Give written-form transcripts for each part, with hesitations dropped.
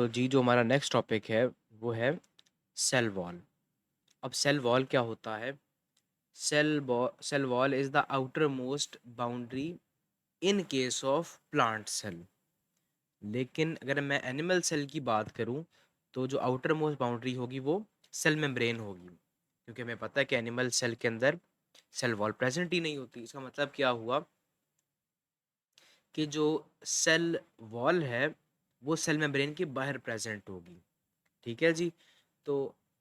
तो जी जो हमारा नेक्स्ट टॉपिक है वो है सेल वॉल। अब सेल वॉल क्या होता है? Cell wall is the outer most boundary in case of plant cell. लेकिन अगर मैं एनिमल सेल की बात करूं तो जो आउटर मोस्ट बाउंड्री होगी वो सेल मेम्ब्रेन होगी, क्योंकि हमें पता है कि एनिमल सेल के अंदर सेल वॉल प्रेजेंट ही नहीं होती। इसका मतलब क्या हुआ कि जो सेल वॉल है वो सेल मेम्ब्रेन के बाहर प्रेजेंट होगी। ठीक है जी। तो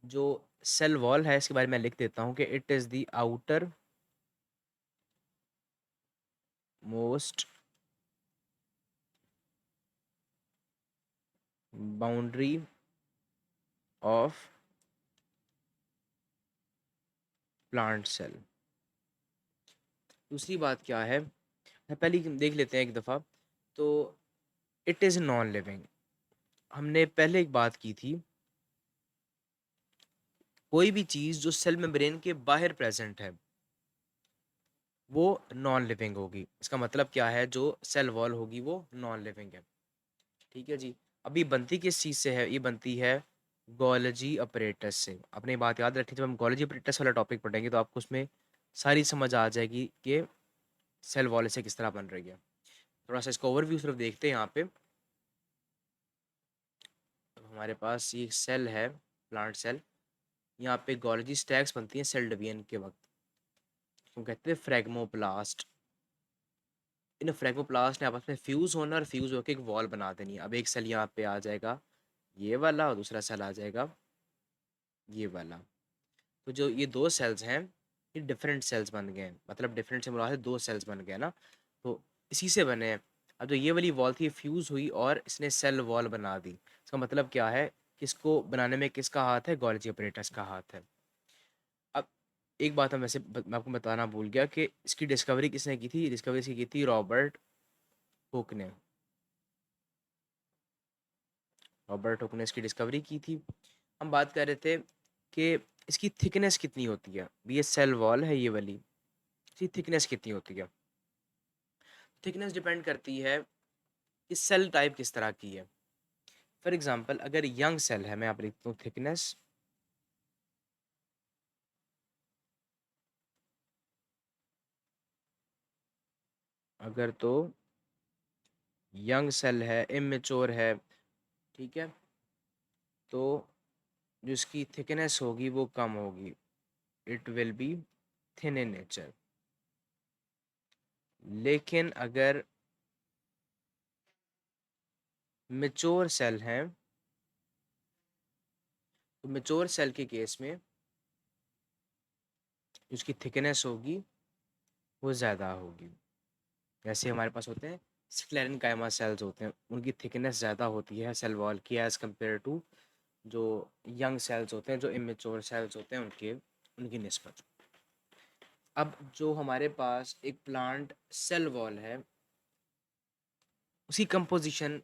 जो सेल वॉल है इसके बारे में लिख देता हूँ कि it is the outer most boundary of plant cell. दूसरी बात क्या है, पहले ही देख लेते हैं एक दफ़ा। तो इट इज़ नॉन लिविंग। हमने पहले एक बात की थी, कोई भी चीज़ जो सेल मेम्ब्रेन के बाहर प्रेजेंट है वो नॉन लिविंग होगी। इसका मतलब क्या है, जो सेल वॉल होगी वो नॉन लिविंग है। ठीक है जी। अभी बनती किस चीज़ से है? ये बनती है गोल्जी अपरेटस से। अपनी बात याद रखिए, जब हम गोल्जी अपरेटस वाला टॉपिक पढ़ेंगे तो आपको उसमें सारी समझ आ जाएगी कि सेल वॉल से किस तरह बन रही है। थोड़ा सा इसका ओवरव्यू सिर्फ देखते हैं यहाँ पे। तो हमारे पास ये सेल है, प्लांट सेल। यहाँ पे गोल्जी स्टैक्स बनती हैं सेल डिवीजन के वक्त। हम कहते हैं फ्रेगमोप्लास्ट। इन फ्रेगमोप्लास्ट ने आपस में फ्यूज होना और फ्यूज होकर एक वॉल बना देनी है। अब एक सेल यहाँ पे आ जाएगा ये वाला, और दूसरा सेल आ जाएगा ये वाला। तो जो ये दो सेल्स हैं ये डिफरेंट सेल्स बन गए हैं। मतलब डिफरेंट से मुराद है दो सेल्स बन गए ना, तो इसी से बने हैं। अब जो ये वाली वॉल थी फ्यूज हुई और इसने सेल वॉल बना दी। इसका मतलब क्या है, किसको बनाने में किसका हाथ है? गोल्जी ऑपरेटर्स का हाथ है। अब एक बात हम वैसे मैं आपको बताना भूल गया कि इसकी डिस्कवरी किसने की थी। डिस्कवरी इसकी की थी रॉबर्ट हुक ने। रॉबर्ट हुक ने इसकी डिस्कवरी की थी। हम बात कर रहे थे कि इसकी थिकनेस कितनी होती है। ये सेल वॉल है ये वाली, इसकी थिकनेस कितनी होती है? थिकनेस डिपेंड करती है कि सेल टाइप किस तरह की है। फॉर एग्जांपल अगर यंग सेल है, मैं यहाँ पर लिखता हूँ थिकनेस। अगर तो यंग सेल है, इमेच्योर है, ठीक है, तो जो इसकी थिकनेस होगी वो कम होगी। It will be thin in nature. लेकिन अगर मेच्योर सेल है तो मेच्योर सेल के केस में उसकी थिकनेस होगी वो ज़्यादा होगी। जैसे हमारे पास होते हैं स्क्लेरेनकाइमा सेल्स होते हैं, उनकी थिकनेस ज़्यादा होती है सेल वॉल की एज़ कम्पेयर टू जो यंग सेल्स होते हैं, जो इमेच्योर सेल्स होते हैं उनके उनकी निस्बत। अब जो हमारे पास एक प्लांट सेल वॉल है उसकी कंपोजिशन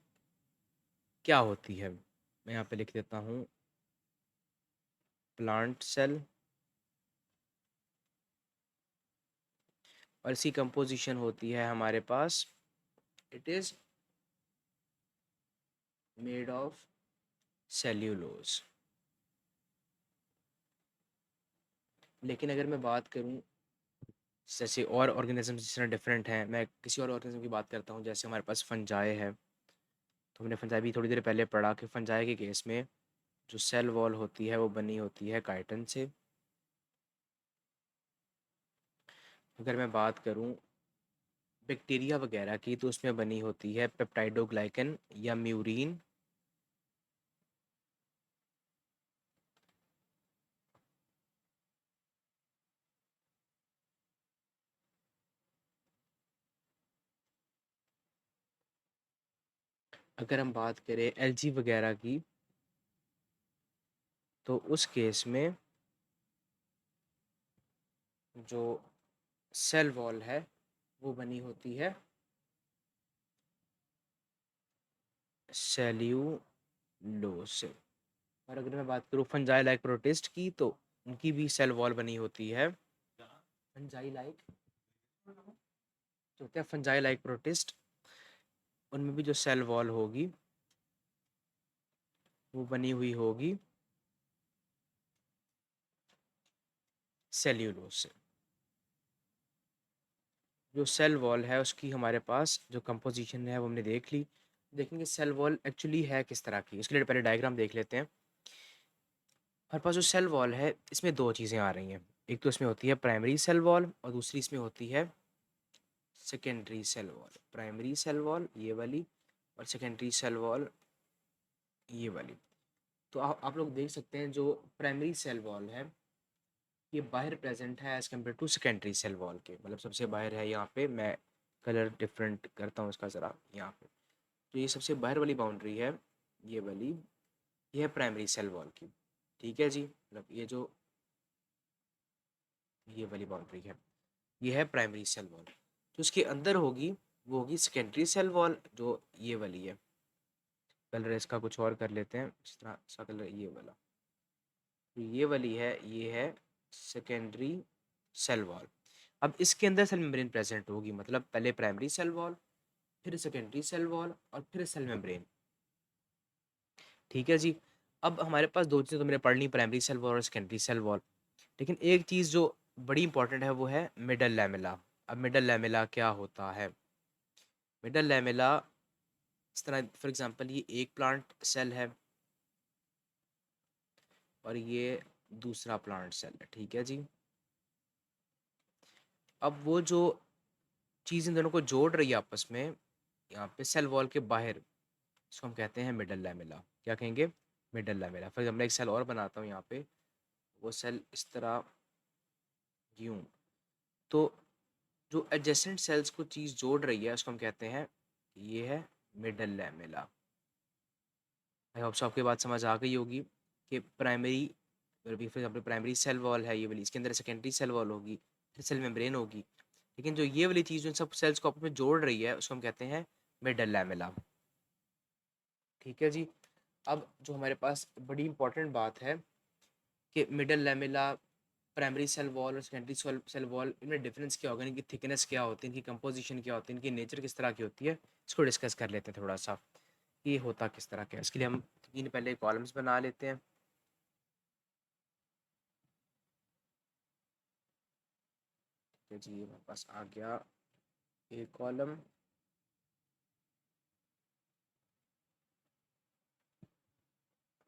क्या होती है? मैं यहाँ पे लिख देता हूँ प्लांट सेल, और इसकी कंपोजिशन होती है हमारे पास, it is made of cellulose. लेकिन अगर मैं बात करूँ जैसे और ऑर्गेनिज्म जिस तरह डिफरेंट हैं, मैं किसी और ऑर्गेनिज्म की बात करता हूँ, जैसे हमारे पास फंजाई है। तो हमने फंजाई भी थोड़ी देर पहले पढ़ा कि फंजाई के केस में जो सेल वॉल होती है वो बनी होती है काइटिन से। अगर मैं बात करूँ बैक्टीरिया वगैरह की तो उसमें बनी होती है पेप्टाइडोग्लाइकन या म्यूरिन। अगर हम बात करें एलजी वगैरह की तो उस केस में जो सेल वॉल है वो बनी होती है सेल्यूलोज से। और अगर मैं बात करूँ फंजाई लाइक प्रोटिस्ट की तो उनकी भी सेल वॉल बनी होती है फंजाई लाइक, जो होते हैं फंजाई लाइक प्रोटिस्ट, उनमें भी जो सेल वॉल होगी वो बनी हुई होगी सेल्यूलोज से। जो सेल वॉल है उसकी हमारे पास जो कंपोजिशन है वो हमने देख ली। देखेंगे सेल वॉल एक्चुअली है किस तरह की, उसके लिए पहले डायग्राम देख लेते हैं। हमारे पास जो सेल वॉल है इसमें दो चीज़ें आ रही हैं। एक तो इसमें होती है प्राइमरी सेल वॉल और दूसरी इसमें होती है secondary cell wall. Primary cell wall ये वाली और सेकेंडरी सेल वॉल ये वाली। तो आप लोग देख सकते हैं जो प्राइमरी सेल वॉल है ये बाहर प्रेजेंट है as compare to secondary cell wall के, मतलब सबसे बाहर है यहाँ पे। मैं कलर डिफरेंट करता हूँ इसका ज़रा यहाँ पे। तो ये सबसे बाहर वाली बाउंड्री है ये वाली, ये है प्राइमरी सेल वॉल की। ठीक है जी, मतलब ये जो ये वाली बाउंड्री है ये है प्राइमरी सेल वॉल। जो उसके अंदर होगी वो होगी सेकेंडरी सेल वॉल जो ये वाली है। कलर इसका कुछ और कर लेते हैं, इस तरह सा कलर ये वाला। तो ये वाली है, ये है सेकेंडरी सेल वॉल। अब इसके अंदर सेल मेम्ब्रेन प्रेजेंट होगी, मतलब पहले प्राइमरी सेल वॉल, फिर सेकेंडरी सेल वॉल और फिर सेल मेम्ब्रेन। ठीक है जी। अब हमारे पास दो चीज़ें तो मैंने पढ़ ली, प्राइमरी सेल वॉल और सेकेंडरी सेल वॉल। लेकिन एक चीज़ जो बड़ी इंपॉर्टेंट है वो है मिडल लैमेला। अब मिडल लैमेला क्या होता है? मिडल लैमेला इस तरह, फॉर एग्जांपल ये एक प्लांट सेल है और ये दूसरा प्लांट सेल है। ठीक है जी। अब वो जो चीज़ इन दोनों को जोड़ रही है आपस में यहाँ पे सेल वॉल के बाहर, इसको हम कहते हैं मिडल लैमेला। क्या कहेंगे? Middle lamella. फॉर एग्जाम्पल एक सेल और बनाता हूँ यहाँ पे, वो सेल इस तरह यूं। तो जो एडजेसेंट सेल्स को चीज़ जोड़ रही है उसको हम कहते हैं ये है middle lamella. I hope so आपकी बात समझ आ गई होगी कि primary, for example primary cell wall है ये वाली, इसके अंदर सेकेंडरी सेल वॉल होगी, फिर सेल मेम्ब्रेन होगी। लेकिन जो ये वाली चीज़ जो इन सब सेल्स को आपस में जोड़ रही है उसको हम कहते हैं मिडल लैमेला। ठीक है जी। अब जो हमारे पास बड़ी इंपॉर्टेंट बात है कि middle lamella, primary cell wall और सेकेंडरी सेल वॉल, इनमें डिफरेंस क्या होगा, इनकी थिकनेस क्या होती है, इनकी कंपोजिशन क्या होती है, इनकी नेचर किस तरह की होती है, इसको डिस्कस कर लेते हैं थोड़ा सा। ये होता किस तरह का है इसके लिए हम तीन पहले कॉलम्स बना लेते हैं। तो जी ये मेरे पास आ गया एक कॉलम,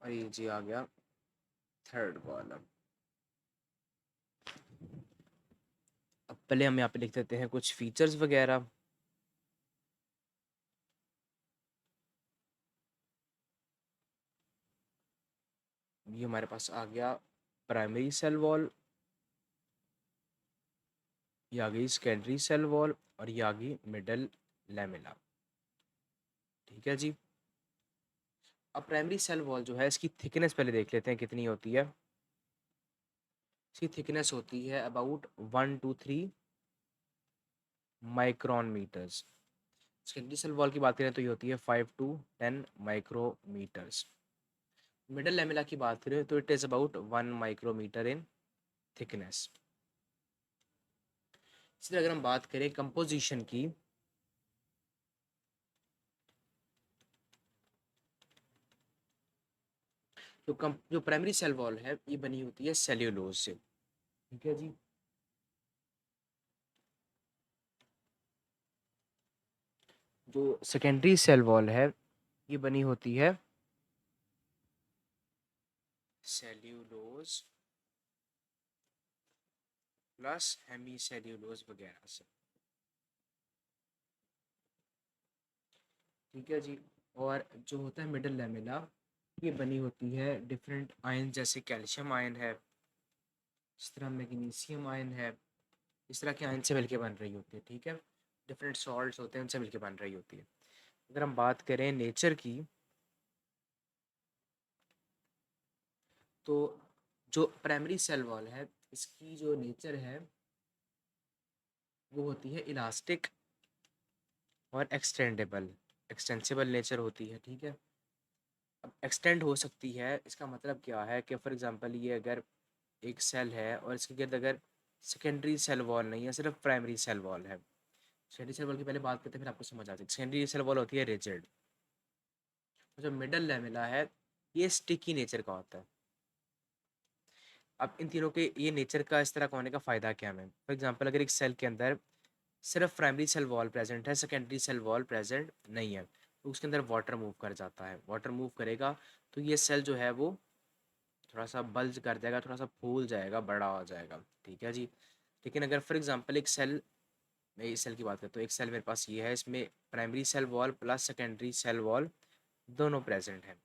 और ये जी आ गया थर्ड कॉलम। अब पहले हम यहाँ पे लिख देते हैं कुछ फीचर्स वगैरह। ये हमारे पास आ गया प्राइमरी सेल वॉल, ये आ गई सेकेंडरी सेल वॉल और ये आ गई मिडल लैमेला। ठीक है जी। अब प्राइमरी सेल वॉल जो है इसकी थिकनेस पहले देख लेते हैं कितनी होती है। इसकी थिकनेस होती है about 1 to 3 micron metres. Secondary cell wall की बात करें तो ये होती है 5 to 10 माइक्रोमीटर्स। मिडल लैमेला की बात करें तो it is about 1 micrometre in thickness. इसी तरह अगर हम बात करें कंपोजिशन की, तो जो प्राइमरी सेल वॉल है ये बनी होती है सेल्यूलोज से। ठीक है जी। जो सेकेंडरी सेल वॉल है ये बनी होती है सेल्यूलोज प्लस हेमी सेल्यूलोज वगैरह से। ठीक है जी। और जो होता है मिडल लैमेला ये बनी होती है डिफरेंट आयन, जैसे कैल्शियम आयन है, इस तरह मैग्नीशियम आयन है, इस तरह के आयन से मिलके बन रही होती है। ठीक है। डिफरेंट सॉल्ट्स होते हैं उनसे मिलके बन रही होती है। अगर हम बात करें नेचर की, तो जो प्राइमरी सेल वॉल है इसकी जो नेचर है वो होती है इलास्टिक और एक्सटेंडेबल, एक्सटेंसिबल नेचर होती है। ठीक है। अब एक्सटेंड हो सकती है, इसका मतलब क्या है कि फॉर एग्जांपल ये अगर एक सेल है और इसके गिर्द अगर सेकेंडरी सेल वॉल नहीं है, सिर्फ प्राइमरी सेल वॉल है। सेकेंडरी सेल वॉल की पहले बात करते हैं फिर आपको समझ आ जाएगी। सेकेंडरी सेल वॉल होती है रिजिड। जो मिडल लैमेला है ये स्टिकी नेचर का होता है। अब इन तीनों के ये नेचर का इस तरह का होने का फ़ायदा क्या है? फॉर एग्जांपल अगर एक सेल के अंदर सिर्फ प्राइमरी सेल वॉल प्रेजेंट है, सेकेंडरी सेल वॉल प्रेजेंट नहीं है, तो उसके अंदर वाटर मूव कर जाता है। वाटर मूव करेगा तो ये सेल जो है वो थोड़ा सा बल्ज कर जाएगा, थोड़ा सा फूल जाएगा, बड़ा हो जाएगा, ठीक है जी। लेकिन अगर फॉर एग्जांपल एक सेल, मैं इस सेल की बात करता हूँ, एक सेल मेरे पास ये है, इसमें primary cell wall plus secondary cell wall दोनों प्रेजेंट हैं।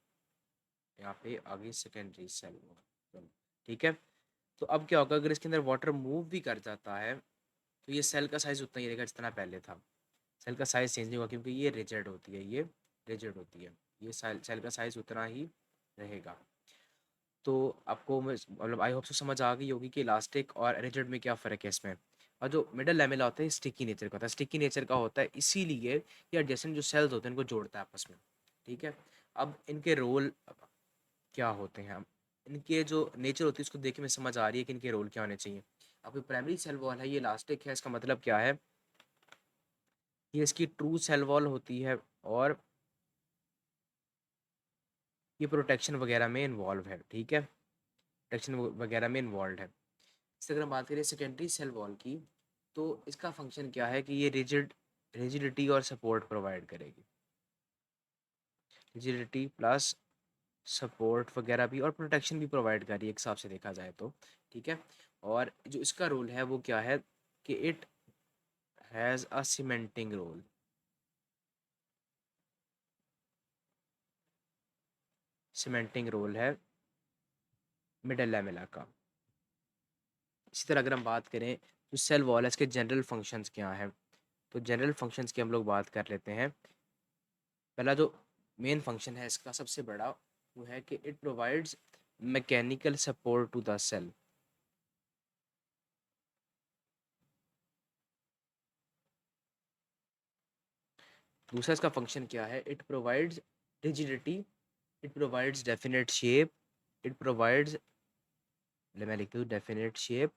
यहाँ पे आगे सेकेंडरी सेल वॉल, ठीक है। तो अब क्या होगा, अगर इसके अंदर वाटर मूव भी कर जाता है तो ये सेल का साइज उतना ही रहेगा जितना पहले था। सेल का साइज चेंज नहीं होगा क्योंकि ये रिजिड होती है, ये रिजिड होती है, ये सेल का साइज उतना ही रहेगा। तो आपको मतलब आई होप से समझ आ गई होगी कि इलास्टिक और रिजिड में क्या फ़र्क है इसमें। और जो मिडल लैमेला होता है स्टिकी नेचर का होता है, स्टिकी नेचर का होता है इसीलिए ये एडजेसेंट जो सेल्स होते हैं इनको जोड़ता है आपस में, ठीक है। अब इनके रोल क्या होते हैं, इनके जो नेचर होती है उसको देख के में समझ आ रही है कि इनके रोल क्या होने चाहिए। आपकी प्राइमरी सेल वॉल है, ये इलास्टिक है, इसका मतलब क्या है, ये इसकी ट्रू सेल वॉल होती है और ये प्रोटेक्शन वगैरह में इन्वॉल्व है, ठीक है, प्रोटेक्शन वगैरह में इन्वॉल्व है। इससे अगर हम बात करें सेकेंडरी सेल वॉल की, तो इसका फंक्शन क्या है कि ये रिजिडिटी और सपोर्ट प्रोवाइड करेगी, रिजिडिटी प्लस सपोर्ट वगैरह भी और प्रोटेक्शन भी प्रोवाइड कर रही है एक हिसाब से देखा जाए तो, ठीक है। और जो इसका रोल है वो क्या है कि it has a cementing role, cementing role है मिडल लैमेला का। इसी तरह अगर हम बात करें जो सेल वॉल है इसके जनरल फंक्शंस क्या हैं, तो जनरल फंक्शंस की हम लोग बात कर लेते हैं। पहला जो मेन फंक्शन है इसका सबसे बड़ा, वो है कि it provides mechanical support to the cell. दूसरा इसका फंक्शन क्या है, it provides rigidity, it provides definite shape, it provides, मैं लिखती हूँ definite shape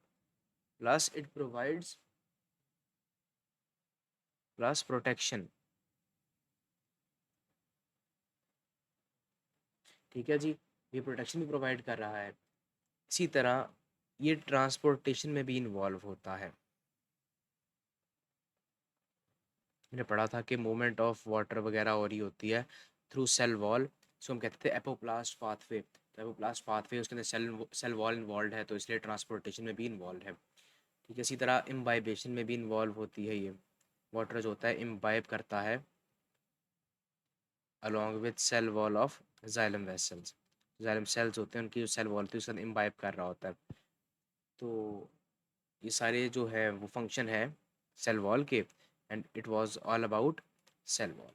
plus it provides plus protection, ठीक है जी। ये प्रोटेक्शन भी प्रोवाइड कर रहा है। इसी तरह ये ट्रांसपोर्टेशन में भी इन्वॉल्व होता है। मैंने पढ़ा था कि मूवमेंट ऑफ वाटर वगैरह हो रही होती है थ्रू सेल वॉल, इसको हम कहते थे एपोप्लास्ट पाथवे। तो एपोप्लास्ट पाथवे उसके अंदर सेल वॉल इन्वॉल्व है, तो इसलिए ट्रांसपोर्टेशन में भी इन्वॉल्व है, ठीक है। इसी तरह इम्बाइबेशन में भी इन्वॉल्व होती है ये, वाटर जो होता है इम्बाइब करता है along with cell wall of xylem vessels, xylem cells होते हैं उनकी जो सेल वॉल होती है उसके अंदर इम्बाइब कर रहा होता है। तो ये सारे जो है वो फंक्शन है सेल वॉल के, and it was all about cell wall.